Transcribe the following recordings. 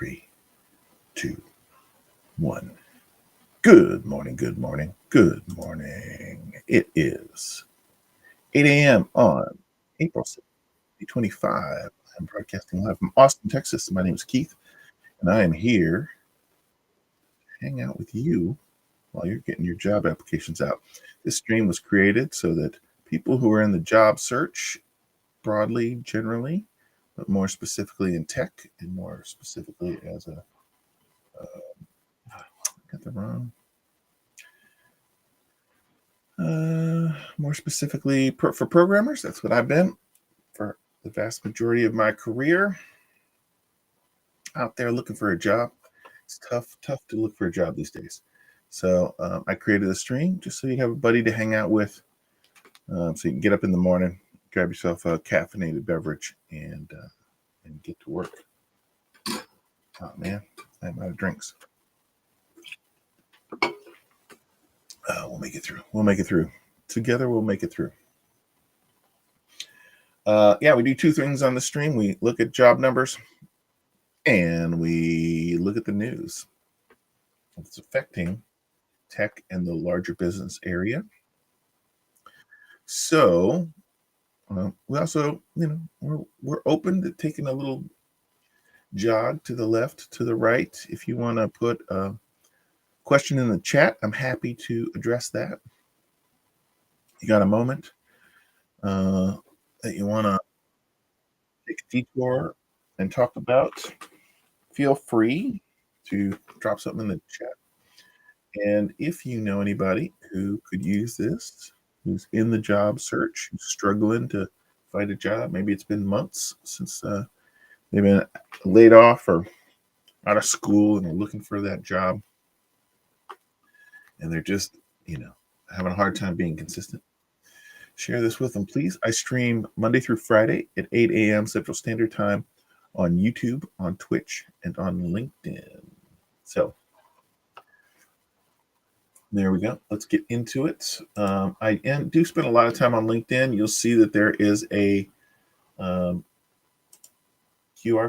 Three, two, one. Good morning, good morning, good morning. It is 8 a.m. on April 6th, 2025. I'm broadcasting live from Austin, Texas. My name is Keith, and I am here to hang out with you while you're getting your job applications out. This stream was created so that people who are in the job search broadly, generally, but more specifically in tech and more specifically as a got the wrong. More specifically for programmers, that's what I've been for the vast majority of my career. Out there looking for a job. It's tough to look for a job these days. So I created a stream just so you have a buddy to hang out with. So you can get up in the morning, grab yourself a caffeinated beverage, and get to work. Oh man, I'm out of drinks. We'll make it through. We'll make it through. Together, we'll make it through. We do two things on the stream. We look at job numbers and we look at the news. It's affecting tech and the larger business area. So we also, we're open to taking a little jog to the left, to the right. If you want to put a question in the chat, I'm happy to address that. You got a moment that you want to take a detour and talk about, feel free to drop something in the chat. And if you know anybody who could use this, who's in the job search, who's struggling to find a job, maybe it's been months since they've been laid off or out of school and they're looking for that job, and they're just, having a hard time being consistent, share this with them, please. I stream Monday through Friday at 8 a.m. Central Standard Time on YouTube, on Twitch, and on LinkedIn. So there we go. Let's get into it. I do spend a lot of time on LinkedIn. You'll see that there is a QR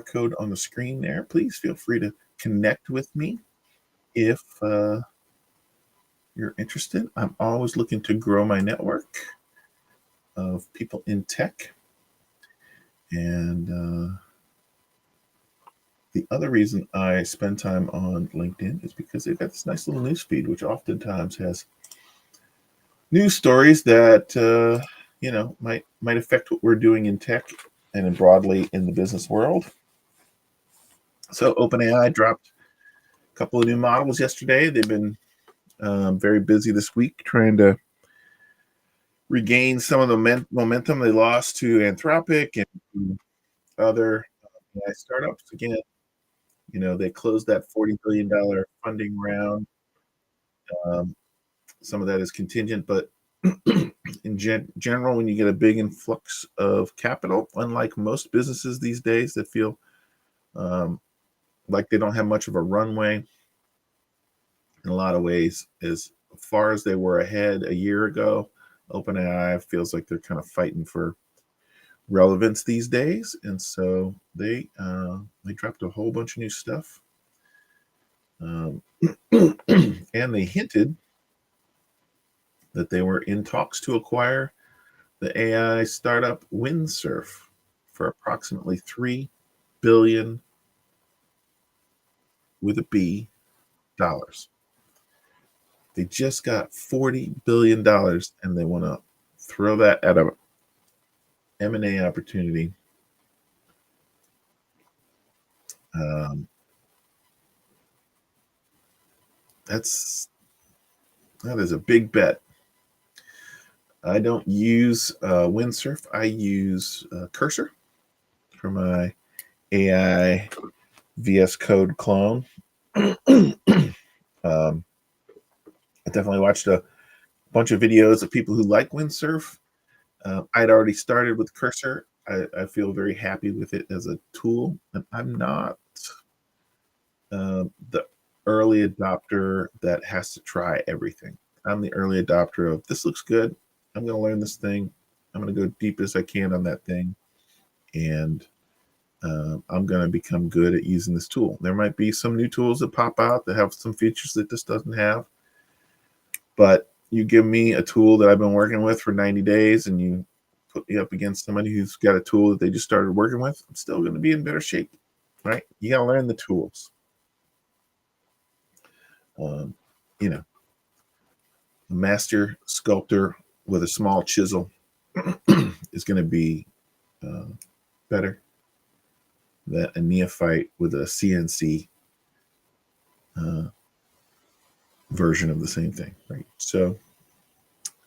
code on the screen there. Please feel free to connect with me if you're interested. I'm always looking to grow my network of people in tech. And the other reason I spend time on LinkedIn is because they've got this nice little news feed, which oftentimes has news stories that might affect what we're doing in tech and broadly in the business world. So OpenAI dropped a couple of new models yesterday. They've been very busy this week trying to regain some of the momentum they lost to Anthropic and other AI startups. Again, they closed that $40 billion funding round. Some of that is contingent, but in general, when you get a big influx of capital, unlike most businesses these days that feel like they don't have much of a runway, in a lot of ways, as far as they were ahead a year ago, OpenAI feels like they're kind of fighting for relevance these days, and so they dropped a whole bunch of new stuff, and they hinted that they were in talks to acquire the AI startup Windsurf for approximately $3 billion with a B dollars. They just got $40 billion, and they want to throw that at a M&A opportunity. That is a big bet. I don't use Windsurf. I use Cursor for my AI VS Code clone. I definitely watched a bunch of videos of people who like Windsurf. I'd already started with Cursor. I feel very happy with it as a tool, and I'm not the early adopter that has to try everything. I'm the early adopter of, this looks good, I'm going to learn this thing, I'm going to go deep as I can on that thing, and I'm going to become good at using this tool. There might be some new tools that pop out that have some features that this doesn't have, but you give me a tool that I've been working with for 90 days and you put me up against somebody who's got a tool that they just started working with, I'm still going to be in better shape, right? You got to learn the tools. Um, you know, a master sculptor with a small chisel is going to be uh, better than a neophyte with a CNC uh, version of the same thing, right? So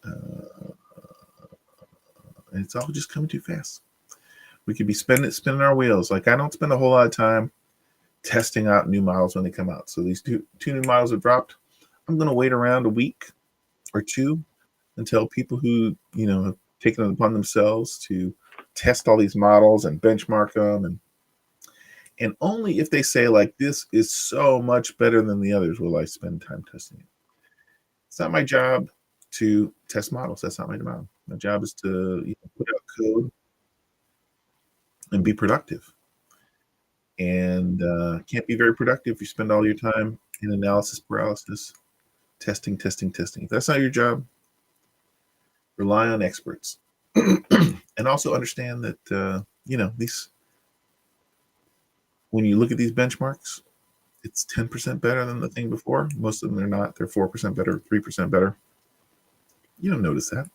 uh, it's all just coming too fast. We could be spinning our wheels. Like I don't spend a whole lot of time testing out new models when they come out. So these two new models are dropped. I'm going to wait around a week or two until people who have taken it upon themselves to test all these models and benchmark them, and only if they say like this is so much better than the others will I spend time testing it. It's not my job to test models. That's not my job. My job is to put out code and be productive. And can't be very productive if you spend all your time in analysis paralysis, testing, testing, testing. If that's not your job, rely on experts, and also understand that these when you look at these benchmarks, it's 10% better than the thing before. Most of them are not. They're 4% better, 3% better. You don't notice that.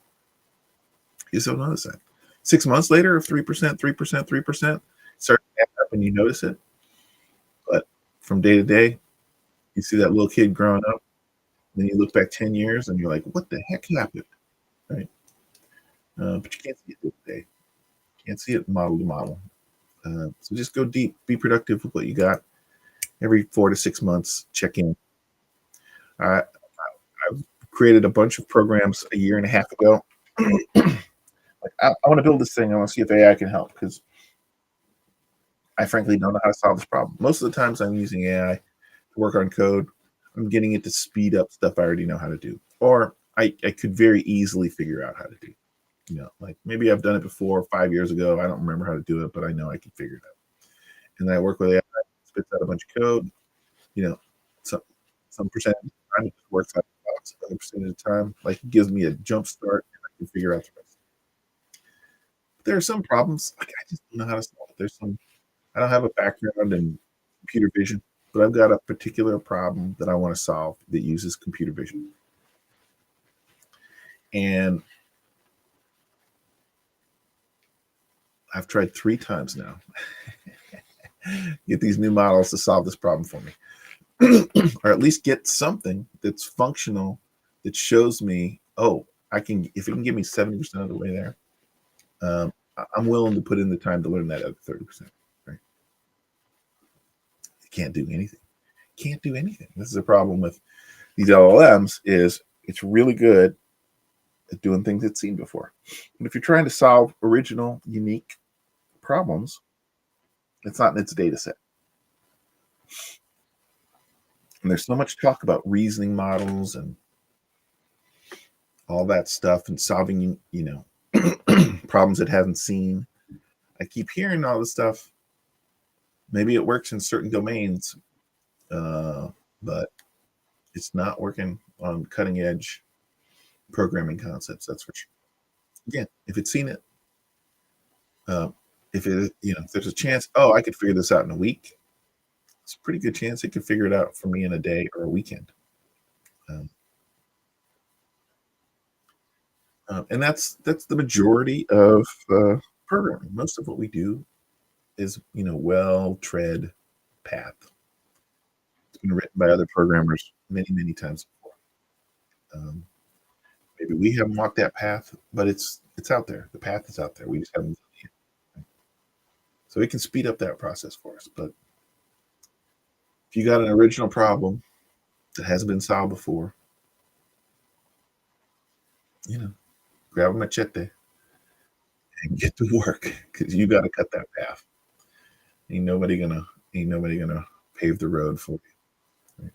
You just don't notice that. 6 months later, if 3%, 3%, 3% start to add up and you notice it, but from day to day, you see that little kid growing up. Then you look back 10 years and you're like, what the heck happened? Right? But you can't see it day to day. You can't see it model to model. So just go deep, be productive with what you got. Every 4 to 6 months, check in. I, I've created a bunch of programs a year and a half ago. Like, I want to build this thing. I want to see if AI can help because I frankly don't know how to solve this problem. Most of the times I'm using AI to work on code. I'm getting it to speed up stuff I already know how to do. Or I could very easily figure out how to do. Like maybe I've done it before 5 years ago. I don't remember how to do it, but I know I can figure it out. And then I work with AI, spits out a bunch of code. You know, some percentage of the time it just works out of the box. Other percentage of the time, like it gives me a jump start and I can figure out the rest. There are some problems like I just don't know how to solve it. There's some I don't have a background in computer vision, but I've got a particular problem that I want to solve that uses computer vision. And I've tried 3 times now get these new models to solve this problem for me, or at least get something that's functional that shows me, oh, I can if it can give me 70% of the way there, I'm willing to put in the time to learn that other 30%. Right? You can't do anything. Can't do anything. This is a problem with these LLMs. Is it's really good at doing things it's seen before, but if you're trying to solve original, unique problems, it's not in its data set. And there's so much talk about reasoning models and all that stuff and solving, problems it hasn't seen. I keep hearing all this stuff. Maybe it works in certain domains, but it's not working on cutting edge programming concepts. That's for sure. Again, if it's seen it, uh, if there's a chance, oh, I could figure this out in a week. It's a pretty good chance it could figure it out for me in a day or a weekend. Um, and that's the majority of programming. Most of what we do is well tread path. It's been written by other programmers many many times before. Um, maybe we haven't walked that path, but it's out there. The path is out there. We just haven't done it yet. So it can speed up that process for us. But if you got an original problem that hasn't been solved before, you know, grab a machete and get to work because you got to cut that path. Ain't nobody gonna ain't nobody gonna pave the road for you.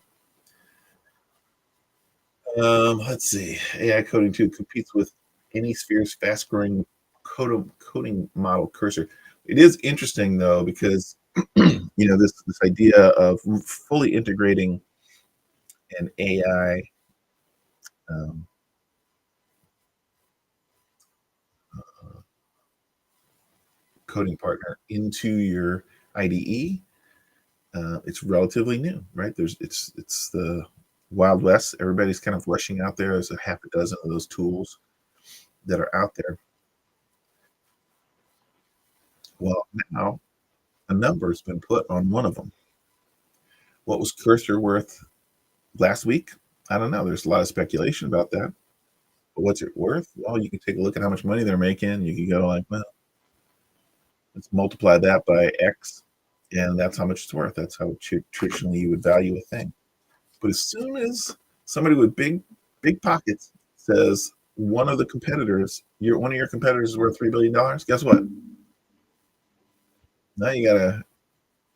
Let's see. AI coding 2 competes with any sphere's fast-growing coding model cursor. It is interesting though because this idea of fully integrating an AI um, coding partner into your IDE. It's relatively new, right? It's the Wild West. Everybody's kind of rushing out there. There's a half a dozen of those tools that are out there. Well, now a number has been put on one of them. What was Cursor worth last week? I don't know. There's a lot of speculation about that. But what's it worth? Well, you can take a look at how much money they're making. You can go like, well, let's multiply that by X, and that's how much it's worth. That's how traditionally you would value a thing. But as soon as somebody with big pockets says one of your competitors is worth $3 billion, guess what? Now you gotta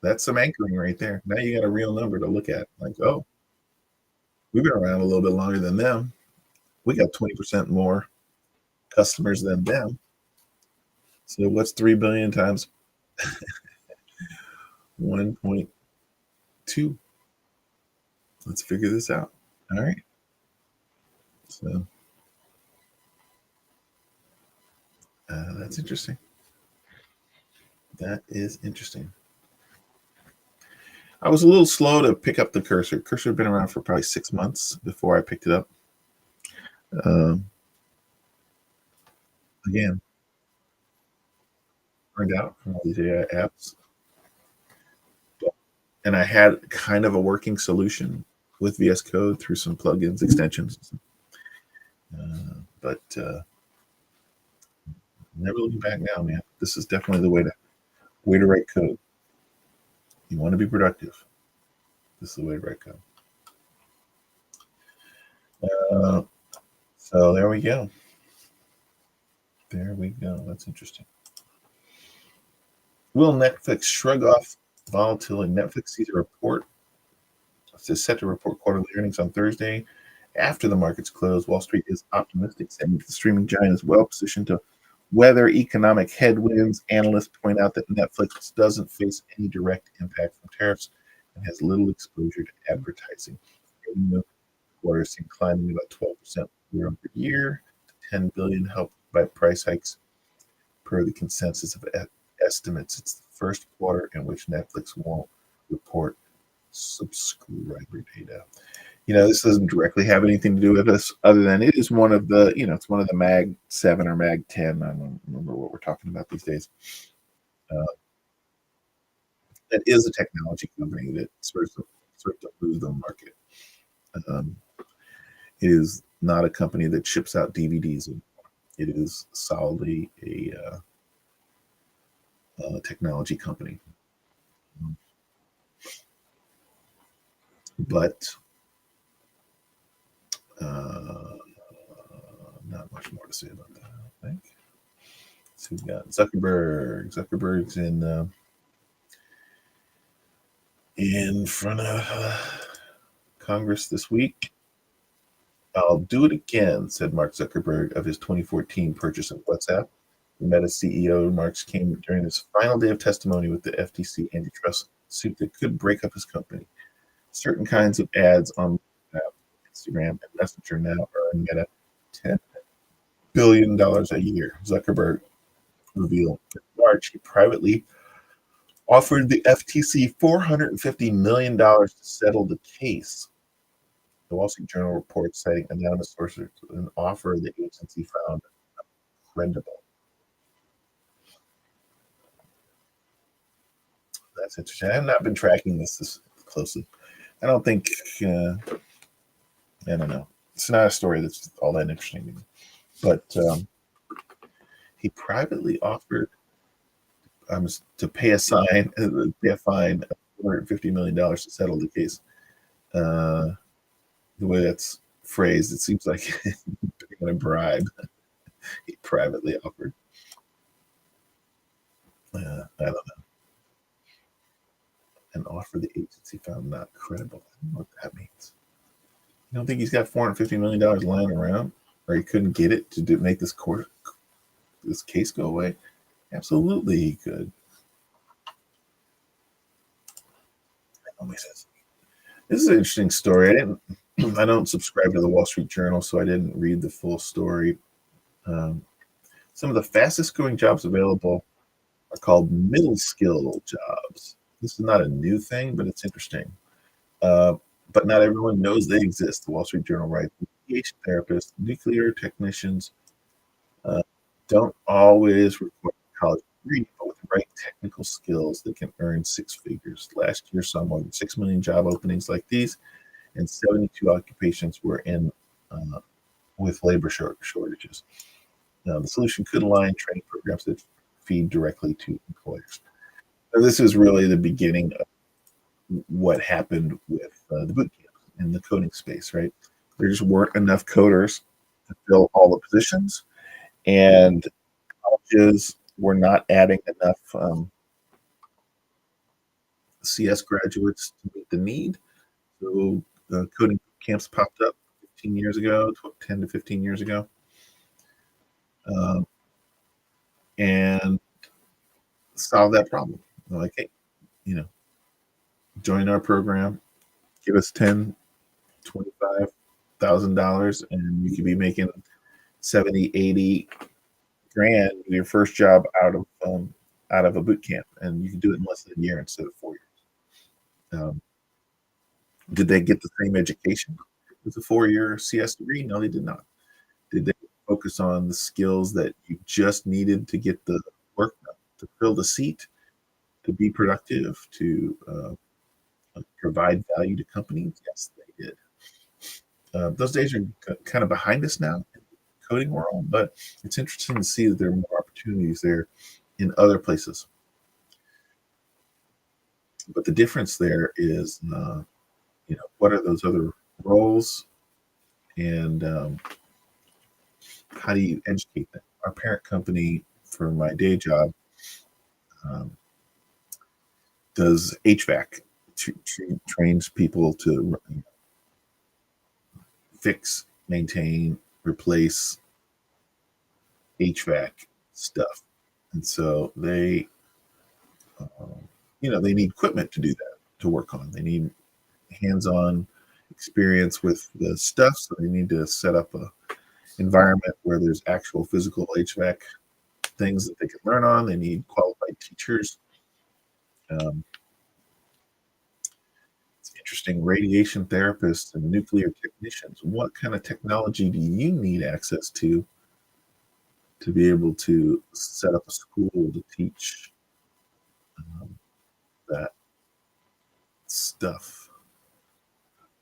that's some anchoring right there. Now you got a real number to look at. Like, oh, we've been around a little bit longer than them. We got 20% more customers than them. So what's 3 billion times 1.2? Let's figure this out. All right. So that's interesting. That is interesting. I was a little slow to pick up the Cursor. Cursor had been around for probably 6 months before I picked it up. Um, Again, burned out from all these AI apps, and I had kind of a working solution with VS Code through some plugins, extensions. But never looking back now, man. This is definitely the way to write code. You want to be productive. This is the way to write code. Uh, so there we go. There we go. That's interesting. Will Netflix shrug off volatility? Netflix sees a report. It's set to report quarterly earnings on Thursday. After the markets close, Wall Street is optimistic, saying the streaming giant is well positioned to weather economic headwinds. Analysts point out that Netflix doesn't face any direct impact from tariffs and has little exposure to advertising. Revenue quarter seen climbing about 12% year over year to 10 billion, helped by price hikes per the consensus of estimates. It's the first quarter in which Netflix won't report subscriber data. This doesn't directly have anything to do with us, other than it is one of the, it's one of the Mag 7 or Mag 10. I don't remember what we're talking about these days. Uh, that is a technology company that sort of moves the market. Um, it is not a company that ships out DVDs. It is solidly a technology company. But not much more to say about that, I don't think. So we've got Zuckerberg. Zuckerberg's in front of Congress this week. I'll do it again, said Mark Zuckerberg of his 2014 purchase of WhatsApp. The Meta CEO remarks came during his final day of testimony with the FTC antitrust suit that could break up his company. Certain kinds of ads on Instagram, and Messenger now earn Meta $10 billion a year. Zuckerberg revealed in March he privately offered the FTC $450 million to settle the case. The Wall Street Journal reports, citing anonymous sources, an offer the agency found credible. That's interesting. I have not been tracking this closely. I don't think, I don't know. It's not a story that's all that interesting to me. But he privately offered to pay a fine of $450 million to settle the case. The way that's phrased, it seems like a bribe. He privately offered. I don't know. An offer the agency found not credible. I don't know what that means. You don't think he's got $450 million lying around, or he couldn't get it to make this case go away? Absolutely, he could. Always is. This is an interesting story. I don't subscribe to the Wall Street Journal, so I didn't read the full story. Um, some of the fastest growing jobs available are called middle skill jobs. This is not a new thing, but it's interesting. Uh, but not everyone knows they exist. The Wall Street Journal writes radiation therapists, nuclear technicians uh, don't always require a college degree, but with the right technical skills, they can earn six figures. Last year saw more than 6 million job openings like these, and 72 occupations were in uh, with labor shortages. Now, the solution could align training programs that feed directly to employers. Now, this is really the beginning of what happened with the boot camp in the coding space, right? There just weren't enough coders to fill all the positions, and colleges were not adding enough CS graduates to meet the need. So coding camps popped up 15 years ago, 10 to 15 years ago, um, and solved that problem. They're like, hey, you know, join our program, give us 10, $25,000, and you could be making 70, 80 grand with your first job out of a boot camp, and you can do it in less than a year instead of 4 years. Um, did they get the same education with a 4 year CS degree? No, they did not. Did they focus on the skills that you just needed to get the work done, to fill the seat, to be productive, to provide value to companies? Yes, they did. Those days are kind of behind us now in the coding world, but it's interesting to see that there are more opportunities there in other places. But the difference there is, what are those other roles, and how do you educate them? Our parent company for my day job um, does HVAC, trains people to fix, maintain, replace HVAC stuff, and so they need equipment to do that, to work on. They need hands-on experience with the stuff, so they need to set up a environment where there's actual physical HVAC things that they can learn on. They need qualified teachers. Um, it's interesting. Radiation therapists and nuclear technicians. What kind of technology do you need access to be able to set up a school to teach um, that stuff?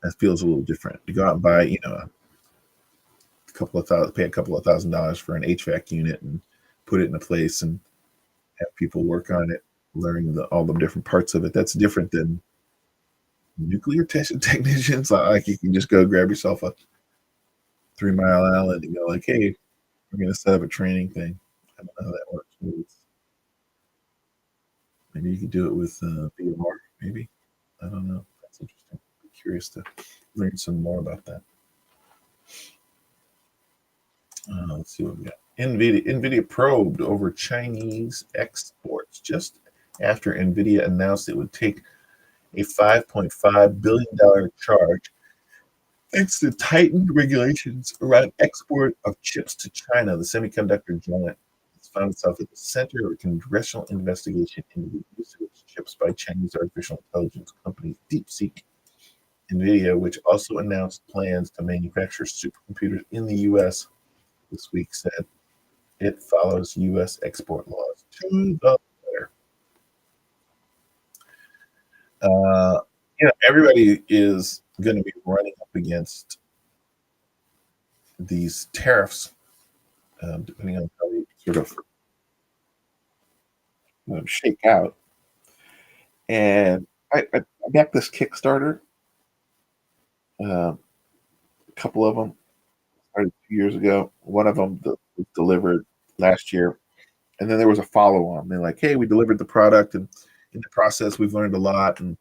That feels a little different. To go out and buy, pay a couple of $1,000s for an HVAC unit and put it in a place and have people work on it, learning all the different parts of it. That's different than nuclear technicians. Like you can just go grab yourself a 3 Mile Island and go like, hey, we're going to set up a training thing. I don't know how that works. Maybe you could do it with VR. Maybe, I don't know. That's interesting. I'm curious to learn some more about that. Let's see what we got. NVIDIA probed over Chinese exports just after NVIDIA announced it would take a $5.5 billion charge thanks to tightened regulations around export of chips to China. The semiconductor giant has found itself at the center of a congressional investigation into the use of its chips by Chinese artificial intelligence company DeepSeek. NVIDIA, which also announced plans to manufacture supercomputers in the U.S. this week, said it follows U.S. export laws to the letter. Everybody is going to be running up against these tariffs, depending on how they sort of shake out. And I backed this Kickstarter. A couple of them started 2 years ago. One of them was delivered last year, and then there was a follow-on. They're like, "Hey, we delivered the product, and in the process, we've learned a lot, and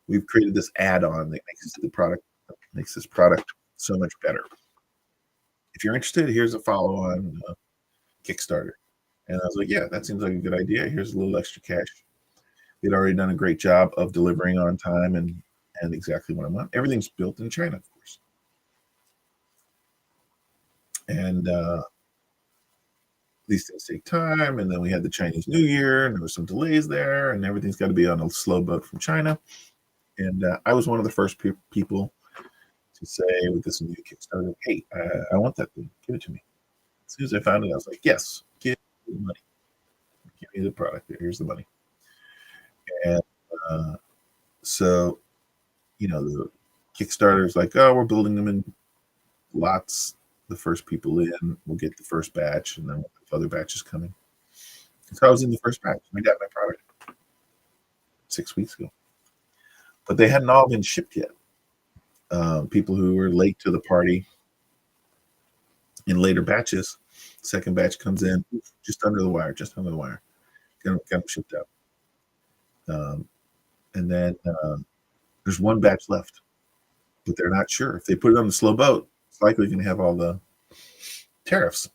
we've created this add-on that makes this product so much better. If you're interested, here's a follow-on Kickstarter." And I was like, "Yeah, that seems like a good idea. Here's a little extra cash." They'd already done a great job of delivering on time and exactly what I want. Everything's built in China, of course. And these things take time. And then we had the Chinese New Year, and there was some delays there, and everything's got to be on a slow boat from China. And I was one of the first people to say with this new Kickstarter, "Hey, I want that thing. Give it to me." As soon as I found it, I was like, "Yes, give me the money. Give me the product. Here's the money." And uh, so, the Kickstarter is like, "Oh, we're building them in lots. The first people in will get the first batch, and then we'll have other batches coming." So I was in the first batch. I got my product 6 weeks ago, but they hadn't all been shipped yet. People who were late to the party in later batches, second batch comes in just under the wire, just under the wire. Got them shipped out. Um, and then there's one batch left, but they're not sure. If they put it on the slow boat, it's likely going to have all the tariffs,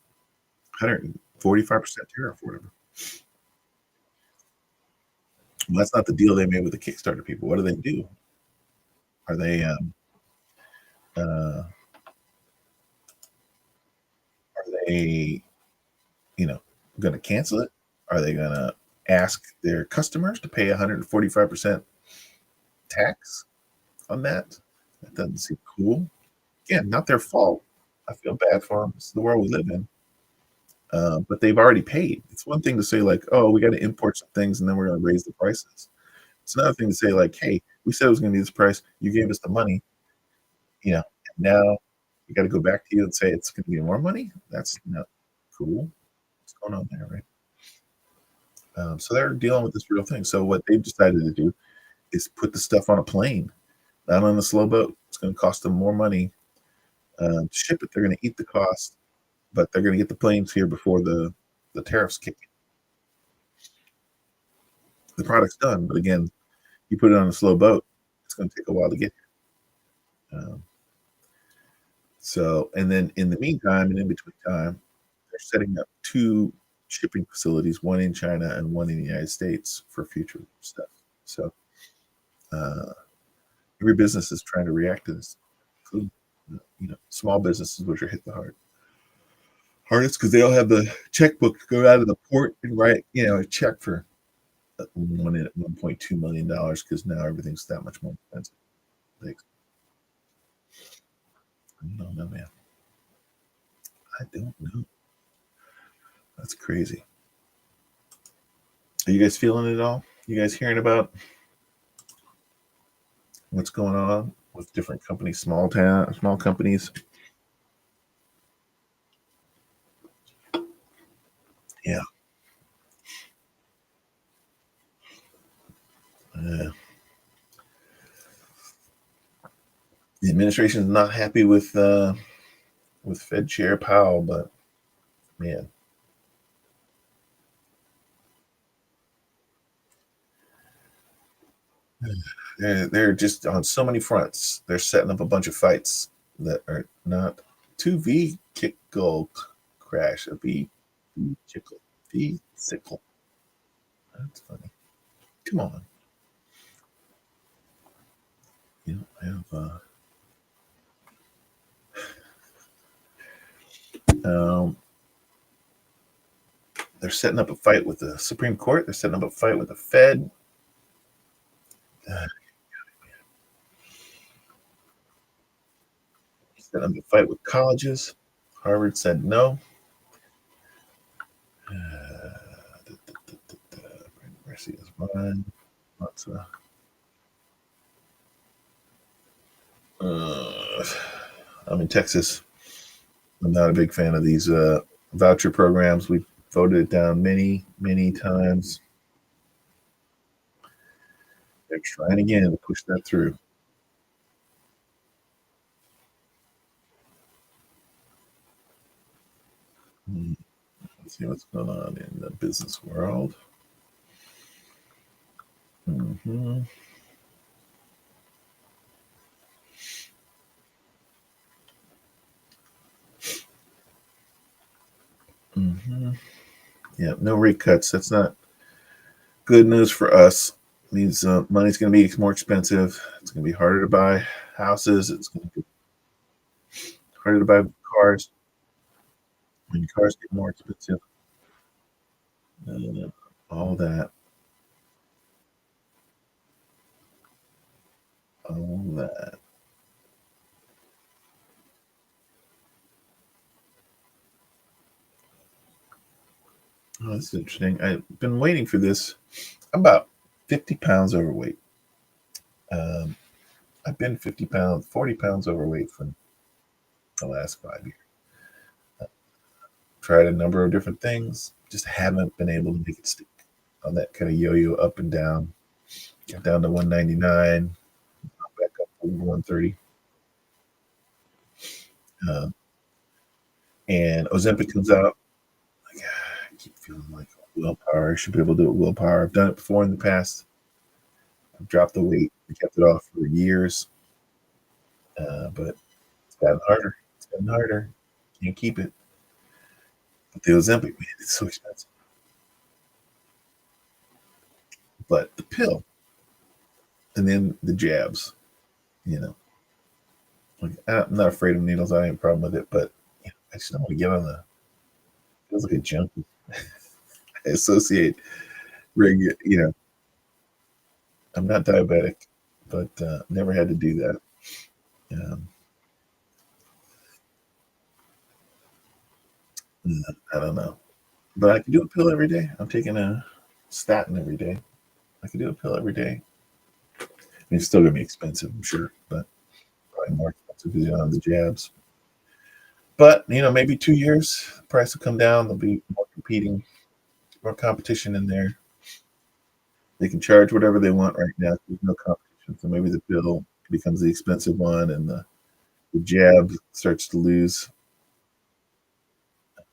145% tariff or whatever. Well, that's not the deal they made with the Kickstarter people. What do they do? Are they uh, are they you know going to cancel it? Are they going to ask their customers to pay 145% tax on that? That doesn't seem cool. Again, not their fault. I feel bad for them. It's the world we live in. But they've already paid. It's one thing to say like, "Oh, we got to import some things and then we're going to raise the prices." It's another thing to say like, "Hey, we said it was going to be this price. You gave us the money, and now we got to go back to you and say it's going to be more money." That's not cool. What's going on there, right? So they're dealing with this real thing. So what they've decided to do is put the stuff on a plane, not on a slow boat. It's going to cost them more money to ship it. They're going to eat the cost, but they're going to get the planes here before the tariffs kick in. The product's done, but again, you put it on a slow boat, it's going to take a while to get here. And then in the meantime, and in between time, they're setting up two shipping facilities, one in China and one in the United States for future stuff. So uh, every business is trying to react to this, including small businesses, which are hit the hardest because they don't have the checkbook to go out of the port and write a check for $1.2 million because now everything's that much more expensive. Like, I don't know, man. I don't know. That's crazy. Are you guys feeling it all? You guys hearing about what's going on with different companies, small companies? Yeah. Uh, the administration is not happy with Fed Chair Powell, but man, they're just on so many fronts. They're setting up a bunch of fights that are not two V kick goal crash, a V chickle, V sickle. That's funny. Come on. I have um they're setting up a fight with the Supreme Court. They're setting up a fight with the Fed. Uh, setting up a fight with colleges. Harvard said no. Mercy is mine. Lots of, uh, I'm in Texas. I'm not a big fan of these voucher programs. We've voted it down many, many times. They're trying again to push that through. Let's see what's going on in the business world. hmm hmm Yeah, no rate cuts. That's not good news for us. Means money's going to be more expensive. It's going to be harder to buy houses. It's going to be harder to buy cars. When cars get more expensive, uh, all that, all that. Oh, this is interesting. I've been waiting for this. I'm about 50 pounds overweight. Um, I've been 50 pounds, 40 pounds overweight for the last 5 years. Tried a number of different things, just haven't been able to make it stick on that kind of yo-yo up and down. Got down to 199, back up to 130. Uh, and Ozempic comes out. Like, I keep feeling like willpower. I should be able to do it willpower. I've done it before in the past. I've dropped the weight. I kept it off for years. But it's gotten harder. It's gotten harder. Can't keep it. But the Ozempic, man, it's so expensive. But the pill and then the jabs, you know, like I'm not afraid of needles. I ain't a problem with it, but I just don't want to get on the feels like a junkie. I associate I'm not diabetic, but never had to do that. Um, I don't know, but I can do a pill every day. I'm taking a statin every day. I can do a pill every day. I mean, it's still gonna be expensive, I'm sure, but probably more expensive because you don't have the jabs. But maybe 2 years, the price will come down. There'll be more competition in there. They can charge whatever they want right now. There's no competition, so maybe the pill becomes the expensive one, and the jab starts to lose.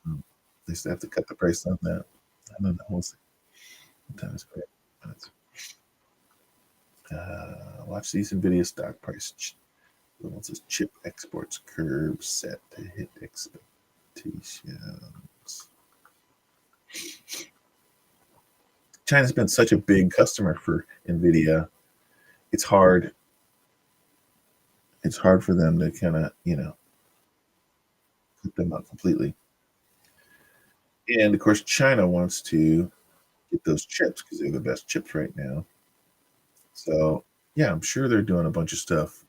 Um, they still have to cut the price on that. I don't know. We'll see. Sometimes great. Watch these NVIDIA stock price. The one says chip exports curve set to hit expectations. China's been such a big customer for NVIDIA. It's hard. It's hard for them to kind of cut them out completely. And of course, China wants to get those chips because they're the best chips right now. So yeah, I'm sure they're doing a bunch of stuff.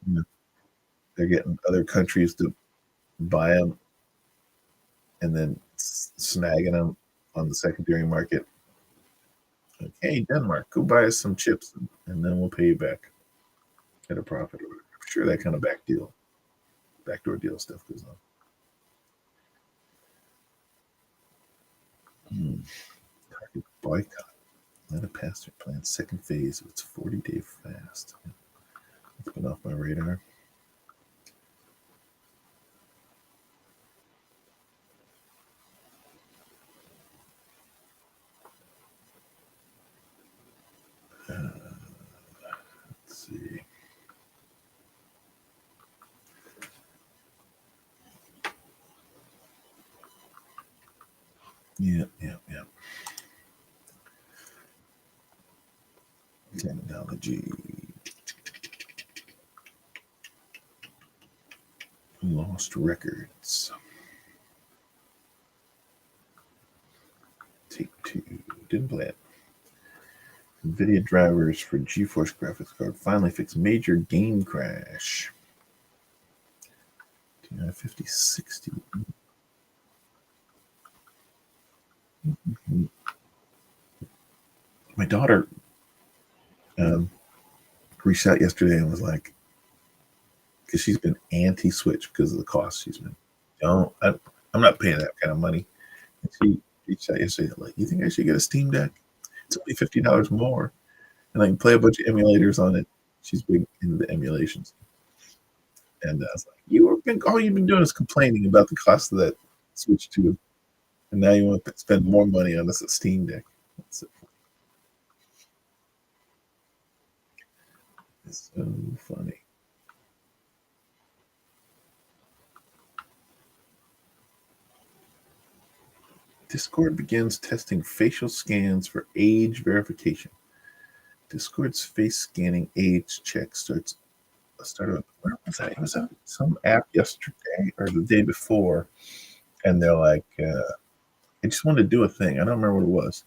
They're getting other countries to buy them and then snagging them on the secondary market. Like, hey, Denmark, go buy us some chips, and then we'll pay you back at a profit. I'm sure that kind of backdoor deal stuff goes on. Target boycott. Let a pastor plan second phase of its 40-day fast. It's been off my radar. Let's see. Yeah, yeah, yeah. Technology. Lost records. Take two. Didn't play it. NVIDIA drivers for GeForce graphics card finally fix major game crash. 5060. My daughter um, reached out yesterday and was like, because she's been anti-switch because of the cost. She's been, don't, I'm not paying that kind of money. And she reached out yesterday like, you think I should get a Steam Deck? It's only $50 more, and I can play a bunch of emulators on it. She's big into the emulations, and I was like, all you've been doing is complaining about the cost of that Switch 2, and now you want to spend more money on this Steam Deck. It's, it's so funny. Discord begins testing facial scans for age verification. Discord's face scanning age check started. Where was that? It was on some app yesterday or the day before, and they're like, I just wanted to do a thing. I don't remember what it was.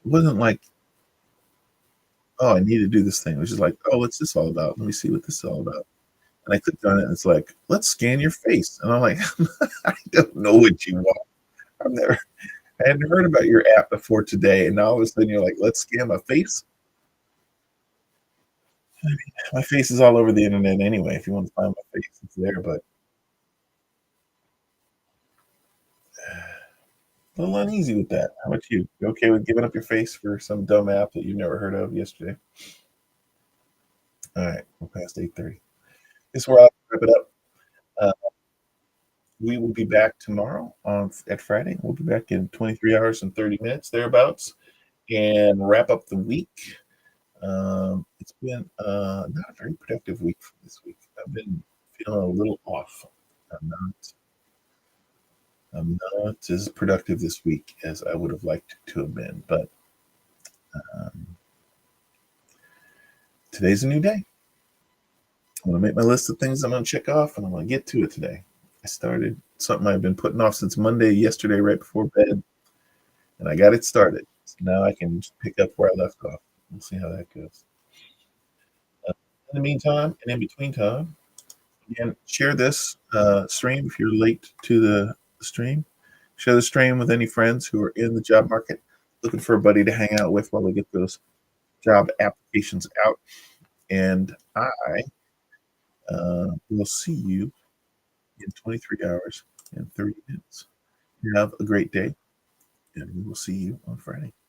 It wasn't like, oh, I need to do this thing. It was just like, oh, what's this all about? Let me see what this is all about. And I clicked on it, and it's like, let's scan your face. And I'm like, I don't know what you want. I've never, I hadn't heard about your app before today, and now all of a sudden you're like, let's scan my face. My face is all over the internet anyway. If you want to find my face, it's there. But a little uneasy with that. How about you? You okay with giving up your face for some dumb app that you never heard of yesterday? All right, we're past 8:30. This is where I'll wrap it up. Uh, we will be back tomorrow on at Friday. We'll be back in 23 hours and 30 minutes thereabouts, and wrap up the week. It's been not a very productive week for this week. I've been feeling a little off. I'm not. I'm not as productive this week as I would have liked to have been, but um, today's a new day. I'm gonna make my list of things I'm gonna check off, and I'm gonna get to it today. I started something I've been putting off since Monday, yesterday, right before bed, and I got it started. So now I can just pick up where I left off. We'll see how that goes. Uh, in the meantime, and in between time, again, share this stream if you're late to the stream. Share the stream with any friends who are in the job market, looking for a buddy to hang out with while they get those job applications out. And I will see you in 23 hours and 30 minutes. Have a great day, and we will see you on Friday.